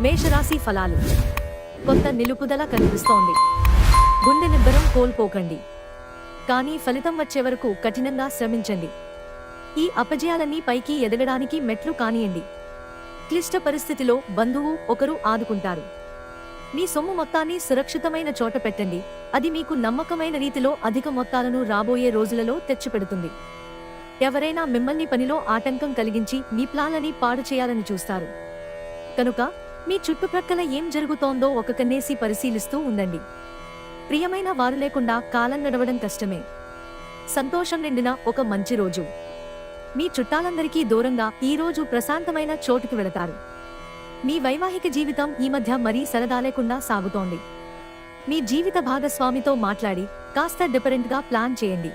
మేషరాశి ఫలాలు. కొంత నిలుపుదల కనిపిస్తోంది. గుండె నిబ్బరం కోల్పోకండి. కానీ ఫలితం వచ్చే వరకు కఠినంగా శ్రమించండి. ఈ అపజయాలన్నీ పైకి ఎదగడానికి మెట్లు కానియండి. క్లిష్ట పరిస్థితిలో బంధువు ఒకరు ఆదుకుంటారు. మీ సొమ్ము మొత్తాన్ని సురక్షితమైన చోట పెట్టండి. అది మీకు నమ్మకమైన రీతిలో అధిక మొత్తాలను రాబోయే రోజులలో తెచ్చిపెడుతుంది. ఎవరైనా మిమ్మల్ని పనిలో ఆటంకం కలిగించి మీ ప్లాన్లని పాడు చేయాలని చూస్తారు కనుక మీ చుట్టుప్రక్కల ఏం జరుగుతోందో ఒక కన్నేసి పరిశీలిస్తూ ఉండండి. ప్రియమైన వారు లేకుండా కాలం నడవడం కష్టమే. సంతోషం నిండిన ఒక మంచి రోజు. మీ చుట్టాలందరికీ దూరంగా ఈ రోజు ప్రశాంతమైన చోటుకి వెళతారు. మీ వైవాహిక జీవితం ఈ మధ్య మరీ సరదా లేకుండా సాగుతోంది. మీ జీవిత భాగస్వామితో మాట్లాడి కాస్త డిఫరెంట్గా ప్లాన్ చేయండి.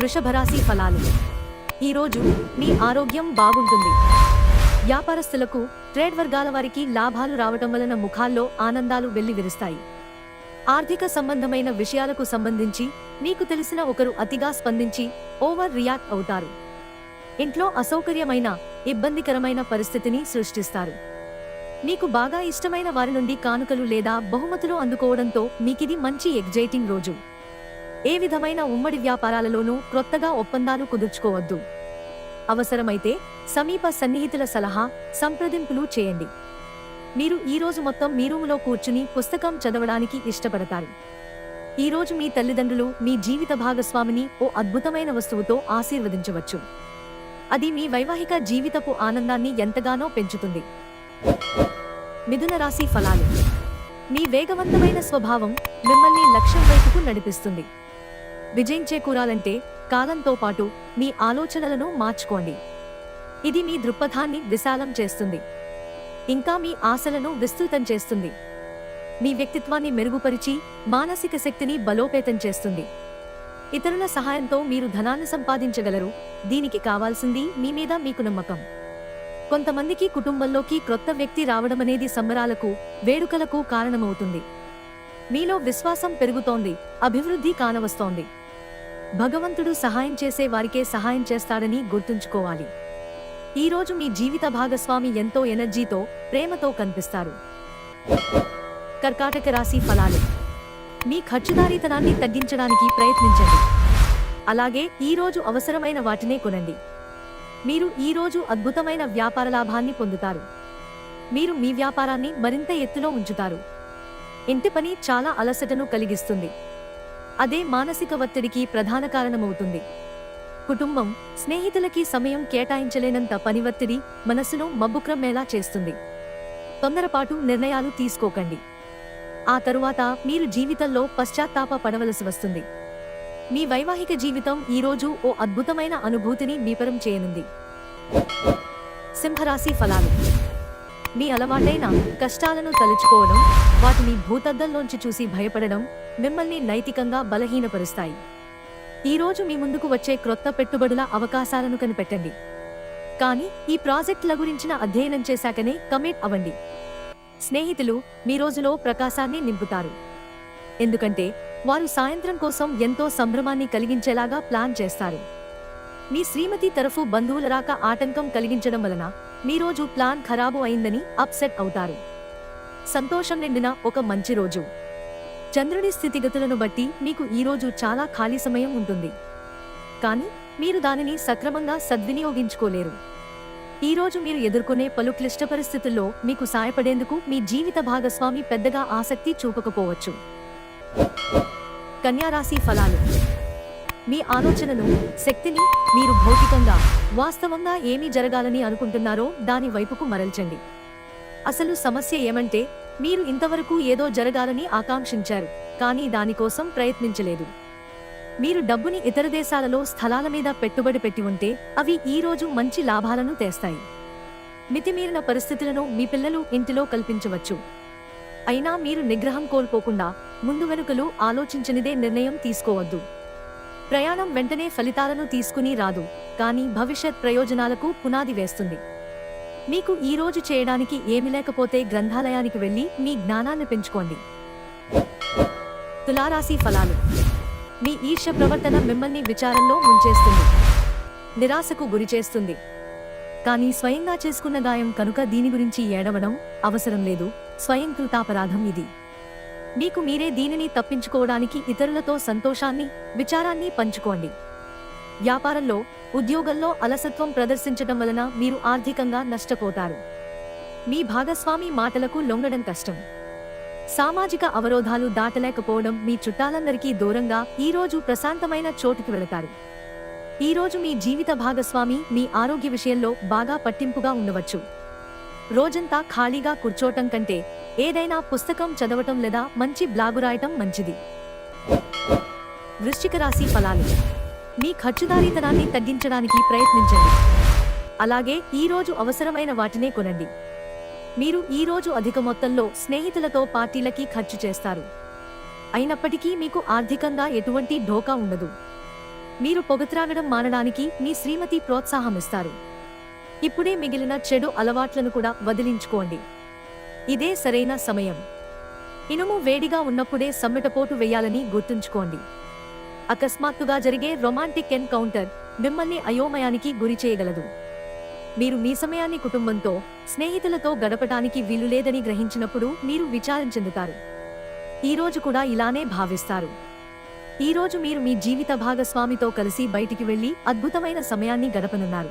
వృషభరాశి ఫలాలు. ఈరోజు మీ ఆరోగ్యం బాగుంటుంది. వ్యాపారస్తులకు, ట్రేడ్ వర్గాల వారికి లాభాలు రావటం వలన ముఖాల్లో ఆనందాలు వెల్లివిరుస్తాయి. ఆర్థిక సంబంధమైన విషయాలకు సంబంధించి మీకు తెలిసిన ఒకరు అతిగా స్పందించి ఓవర్ రియాక్ట్ అవుతారు. ఇంట్లో అసౌకర్యమైన, ఇబ్బందికరమైన పరిస్థితిని సృష్టిస్తారు. మీకు బాగా ఇష్టమైన వారి నుండి కానుకలు లేదా బహుమతులు అందుకోవడంతో మీకిది మంచి ఎగ్జైటింగ్ రోజు. ఏ విధమైన ఉమ్మడి వ్యాపారాలలోనూ క్రొత్తగా ఒప్పందాలు కుదుర్చుకోవద్దు. అవసరమైతే సమీప సన్నిహితుల సలహా, సంప్రదింపులు చేయండి. మీరు ఈ రోజు మొత్తం మీ రూములో కూర్చుని పుస్తకం చదవడానికి ఇష్టపడతారు. ఈ రోజు మీ తల్లిదండ్రులు మీ జీవిత భాగస్వామిని ఓ అద్భుతమైన వస్తువుతో ఆశీర్వదించవచ్చు. అది మీ వైవాహిక జీవితపు ఆనందాన్ని ఎంతగానో పెంచుతుంది. మిథున రాశి ఫలాలు. మీ వేగవంతమైన స్వభావం మిమ్మల్ని లక్ష్యం వైపుకు నడిపిస్తుంది. విజయం చేకూరాలంటే కాలంతో పాటు మీ ఆలోచనలను మార్చుకోండి. ఇది మీ దృక్పథాన్ని విశాలం చేస్తుంది. ఇంకా మీ ఆశలను విస్తృతం చేస్తుంది. మీ వ్యక్తిత్వాన్ని మెరుగుపరిచి మానసిక శక్తిని బలోపేతం చేస్తుంది. ఇతరుల సహాయంతో మీరు ధనాన్ని సంపాదించగలరు. దీనికి కావాల్సింది మీ మీద మీకు నమ్మకం. కొంతమందికి కుటుంబంలోకి క్రొత్త వ్యక్తి రావడమనేది సంబరాలకు, వేడుకలకు కారణమవుతుంది. మీలో విశ్వాసం పెరుగుతోంది, అభివృద్ధి కానవస్తోంది. భగవంతుడు సహాయం చేసే వారికే సహాయం చేస్తాడని గుర్తుంచుకోవాలి. ఈరోజు మీ జీవిత భాగస్వామి ఎంతో ఎనర్జీతో, ప్రేమతో కనిపిస్తారు. కర్కాటక రాశి ఫలాలు. మీ ఖర్చుదారీతనాన్ని తగ్గించడానికి ప్రయత్నించండి. అలాగే ఈరోజు అవసరమైన వాటినే కొనండి. మీరు ఈరోజు అద్భుతమైన వ్యాపార లాభాన్ని పొందుతారు. మీరు మీ వ్యాపారాన్ని మరింత ఎత్తులో ఉంచుతారు. ఇంటి పని చాలా అలసటను కలిగిస్తుంది. అదే మానసిక ఒత్తిడికి ప్రధాన కారణమవుతుంది. కుటుంబం, స్నేహితులకి సమయం కేటాయించలేనంత పని ఒత్తిడి మనసును మబ్బుక్రమ్మేలా చేస్తుంది. తొందరపాటు నిర్ణయాలు తీసుకోకండి. ఆ తరువాత మీరు జీవితంలో పశ్చాత్తాప పడవలసి వస్తుంది. మీ వైవాహిక జీవితం ఈరోజు ఓ అద్భుతమైన అనుభూతిని మీపరం చేయనుంది. సింహరాశి ఫలాలు. మీ అలవాటైన కష్టాలను తలుచుకోవడం, వాటిని భూతద్దంలోంచి చూసి భయపడడం మిమ్మల్ని నైతికంగా బలహీనపరుస్తాయి. ఈరోజు మీ ముందుకు వచ్చే క్రొత్త పెట్టుబడుల అవకాశాలను కనిపెట్టండి. కానీ ఈ ప్రాజెక్టుల గురించిన అధ్యయనం చేశాకనే కమిట్ అవ్వండి. స్నేహితులు మీ రోజులో ప్రకాశాన్ని నింపుతారు. ఎందుకంటే వారు సాయంత్రం కోసం ఎంతో సంభ్రమాన్ని కలిగించేలాగా ప్లాన్ చేస్తారు. మీ శ్రీమతి తరఫు బంధువుల రాక ఆటంకం కలిగించడం వలన మీ రోజు ప్లాన్ ఖరాబు అయిందని అప్సెట్ అవుతారు. సంతోషం నిండిన ఒక మంచి రోజు. చంద్రుడి స్థితిగతులను బట్టి మీకు ఈరోజు చాలా ఖాళీ సమయం ఉంటుంది. కానీ మీరు దానిని సక్రమంగా సద్వినియోగించుకోలేరు. ఈరోజు మీరు ఎదుర్కొనే పలు క్లిష్ట పరిస్థితుల్లో మీకు సాయపడేందుకు మీ జీవిత భాగస్వామి పెద్దగా ఆసక్తి చూపకపోవచ్చు. కన్యారాశి ఫలాలు. మీ ఆలోచనను, శక్తిని మీరు భౌతికంగా, వాస్తవంగా ఏమి జరగాలని అనుకుంటున్నారో దాని వైపుకు మరల్చండి. అసలు సమస్య ఏమంటే మీరు ఇంతవరకు ఏదో జరగాలని ఆకాంక్షించారు, కానీ దానికోసం ప్రయత్నించలేదు. మీరు డబ్బుని ఇతర దేశాలలో స్థలాల మీద పెట్టుబడి పెట్టి ఉంటే అవి ఈరోజు మంచి లాభాలను తెస్తాయి. మితిమీరిన పరిస్థితులను మీ పిల్లలు ఇంటిలో కల్పించవచ్చు. అయినా మీరు నిగ్రహం కోల్పోకుండా ముందు వెనుకలు ఆలోచించనిదే నిర్ణయం తీసుకోవద్దు. ప్రయాణం వెంటనే ఫలితాలను తీసుకుని రాదు, కానీ భవిష్యత్ ప్రయోజనాలకు పునాది వేస్తుంది. మీకు ఈరోజు చేయడానికి ఏమి లేకపోతే గ్రంథాలయానికి వెళ్లి మీ జ్ఞానాన్ని పెంచుకోండి. తులారాశి ఫలాలు. మీ ఈర్ష్య ప్రవర్తన మిమ్మల్ని విచారంలో ముంచేస్తుంది, నిరాశకు గురిచేస్తుంది. కానీ స్వయంగా చేసుకున్న గాయం కనుక దీని గురించి ఏడవడం అవసరం లేదు. స్వయంకృతాపరాధం ఇది. మీకు మీరే దీనిని తప్పించుకోవడానికి ఇతరులతో సంతోషాన్ని, విచారాన్ని పంచుకోండి. వ్యాపారంలో, ఉద్యోగంలో అలసత్వం ప్రదర్శించడం వలన మీరు ఆర్థికంగా నష్టపోతారు. మీ భాగస్వామి మాటలకు లొంగడం కష్టం. సామాజిక అవరోధాలు దాటలేకపోవడం, మీ చుట్టాలందరికీ దూరంగా ఈరోజు ప్రశాంతమైన చోటుకి వెళతారు. ఈరోజు మీ జీవిత భాగస్వామి మీ ఆరోగ్య విషయంలో బాగా పట్టింపుగా ఉండవచ్చు. రోజంతా ఖాళీగా కూర్చోటం కంటే ఏదైనా పుస్తకం చదవటం లేదా మంచి బ్లాగు రాయటం మంచిది. వృశ్చిక రాశి ఫలాలు. మీ ఖర్చుదారీతనాన్ని తగ్గించడానికి ప్రయత్నించండి. అలాగే ఈరోజు అవసరమైన వాటినే కొనండి. మీరు ఈరోజు అధిక మొత్తంలో స్నేహితులతో పార్టీలకి ఖర్చు చేస్తారు. అయినప్పటికీ మీకు ఆర్థికంగా ఎటువంటి ఢోకా ఉండదు. మీరు పొగత్రాగడం మానడానికి మీ శ్రీమతి ప్రోత్సాహమిస్తారు. ఇప్పుడే మిగిలిన చెడు అలవాట్లను కూడా వదిలించుకోండి. ఇదే సరైన సమయం. ఇనుము వేడిగా ఉన్నప్పుడే సమ్మెటపోటు వేయాలని గుర్తుంచుకోండి. అకస్మాత్తుగా జరిగే రొమాంటిక్ ఎన్కౌంటర్ మిమ్మల్ని అయోమయానికి గురి చేయగలదు. మీరు మీ సమయాన్ని కుటుంబంతో, స్నేహితులతో గడపటానికి వీలులేదని గ్రహించినప్పుడు మీరు విచారం చెందుతారు. ఈరోజు కూడా ఇలానే భావిస్తారు. ఈరోజు మీరు మీ జీవిత భాగస్వామితో కలిసి బయటికి వెళ్లి అద్భుతమైన సమయాన్ని గడపనున్నారు.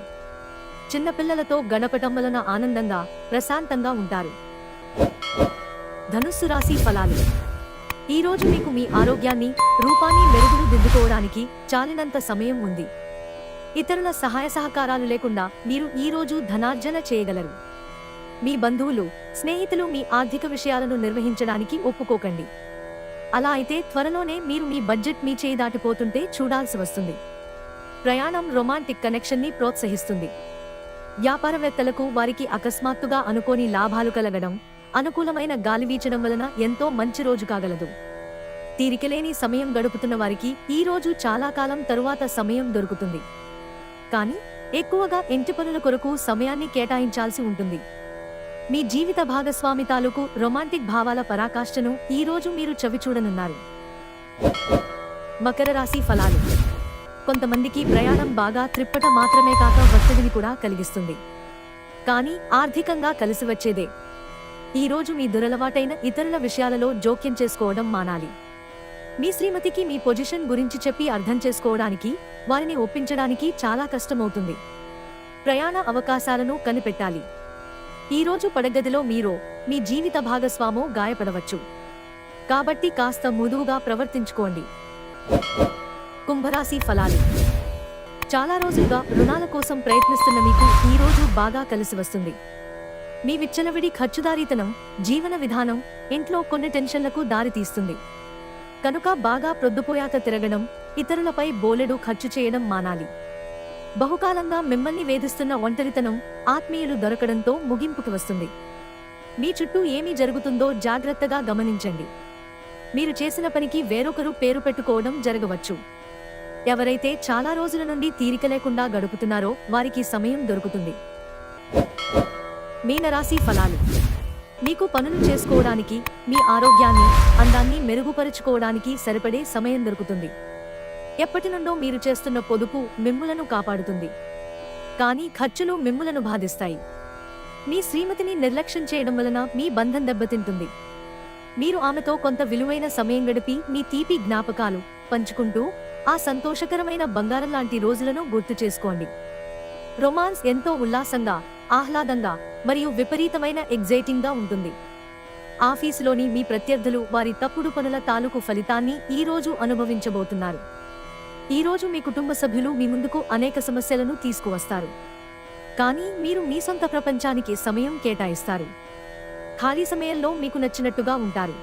చిన్నపిల్లలతో గడపటం వలన ఆనందంగా, ప్రశాంతంగా ఉంటారు. ధనుస్సు రాశి ఫలాలు. ఈరోజు మీకు మీ ఆరోగ్యాన్ని, రూపాన్ని మెరుగుదిద్దుకోవడానికి చాలినంత సమయం ఉంది. ఇతరుల సహాయ సహకారాలు లేకుండా మీరు ఈరోజు ధనార్జన చేయగలరు. మీ బంధువులు, స్నేహితులు మీ ఆర్థిక విషయాలను నిర్వహించడానికి ఒప్పుకోకండి. అలా అయితే త్వరలోనే మీరు మీ బడ్జెట్ మీ చేయి దాటిపోతుంటే చూడాల్సి వస్తుంది. ప్రయాణం రొమాంటిక్ కనెక్షన్ని ప్రోత్సహిస్తుంది. వ్యాపారవేత్తలకు వారికి అకస్మాత్తుగా అనుకోని లాభాలు కలగడం, అనుకూలమైన గాలి వీచడం వలన ఎంతో మంచి రోజు కాగలదు. తీరికలేని సమయం గడుపుతున్న వారికి ఈ రోజు చాలా కాలం తరువాత సమయం దొరుకుతుంది. కానీ ఎక్కువగా ఇంటి పనుల కొరకు సమయాన్ని కేటాయించాల్సి ఉంటుంది. మీ జీవిత భాగస్వామి తాలూకు రొమాంటిక్ భావాల పరాకాష్ఠను ఈ రోజు మీరు చవిచూడనున్నారు. మకర రాశి ఫలాలు. కొంతమందికి ప్రయాణం బాగా త్రిప్పట మాత్రమే కాక ఒత్తిడిని కూడా కలిగిస్తుంది. కానీ ఆర్థికంగా కలిసి వచ్చేదే. ఈ రోజు మీ దురలవాటైన ఇతరుల విషయాలలో జోక్యం చేసుకోవడం మానాలి. మీ శ్రీమతికి మీ పొజిషన్ గురించి చెప్పి అర్థం చేసుకోవడానికి, వారిని ఒప్పించడానికి చాలా కష్టమవుతుంది. ప్రయాణ అవకాశాలను కనిపెట్టాలి. ఈరోజు పడగదిలో మీరో, మీ జీవిత భాగస్వామో గాయపడవచ్చు. కాబట్టి కాస్త మృదువుగా ప్రవర్తించుకోండి. కుంభరాశి ఫలాలు. చాలా రోజులుగా రుణాల కోసం ప్రయత్నిస్తున్న మీకు ఈ రోజు బాగా కలిసి వస్తుంది. మీ విచ్చలవిడి ఖర్చుదారీతనం, జీవన విధానం ఇంట్లో కొన్ని టెన్షన్లకు దారితీస్తుంది. కనుక బాగా ప్రొద్దుపోయాక తిరగడం, ఇతరులపై బోలెడు ఖర్చు చేయడం మానాలి. బహుకాలంగా మిమ్మల్ని వేధిస్తున్న ఒంటరితనం, ఆత్మీయులు దొరకడంతో ముగింపుకు వస్తుంది. మీ చుట్టూ ఏమి జరుగుతుందో జాగ్రత్తగా గమనించండి. మీరు చేసిన పనికి వేరొకరు పేరు పెట్టుకోవడం జరగవచ్చు. ఎవరైతే చాలా రోజుల నుండి తీరిక లేకుండా గడుపుతున్నారో వారికి సమయం దొరుకుతుంది. మీనరాశి ఫలాలు. మీకు పనులు చేసుకోవడానికి, మీ ఆరోగ్యాన్ని, అందాన్ని మెరుగుపరుచుకోవడానికి సరిపడే సమయం దొరుకుతుంది. ఎప్పటి నుండో మీరు చేస్తున్న పొదుపు మిమ్ములను కాపాడుతుంది. కానీ ఖర్చులు మిమ్ములను బాధిస్తాయి. మీ శ్రీమతిని నిర్లక్ష్యం చేయడం వలన మీ బంధం దెబ్బతింటుంది. మీరు ఆమెతో కొంత విలువైన సమయం గడిపి మీ తీపి జ్ఞాపకాలు పంచుకుంటూ ఆ సంతోషకరమైన బంగారం లాంటి రోజులను గుర్తు చేసుకోండి. రొమాన్స్ ఎంతో ఉల్లాసంగా, ఆహ్లాదంగా మరియు విపరీతమైన ఎగ్జైటింగ్ గా ఉంటుంది. ఆఫీసులోని మీ ప్రత్యర్థులు వారి తప్పుడు పనుల తాలూకు ఫలితాన్ని ఈ రోజు అనుభవించబోతున్నారు. ఈ రోజు మీ కుటుంబ సభ్యులు మీ ముందుకు అనేక సమస్యలను తీసుకువస్తారు. కానీ మీరు మీ సొంత ప్రపంచానికి సమయం కేటాయిస్తారు. ఖాళీ సమయంలో మీకు నచ్చినట్టుగా ఉంటారు.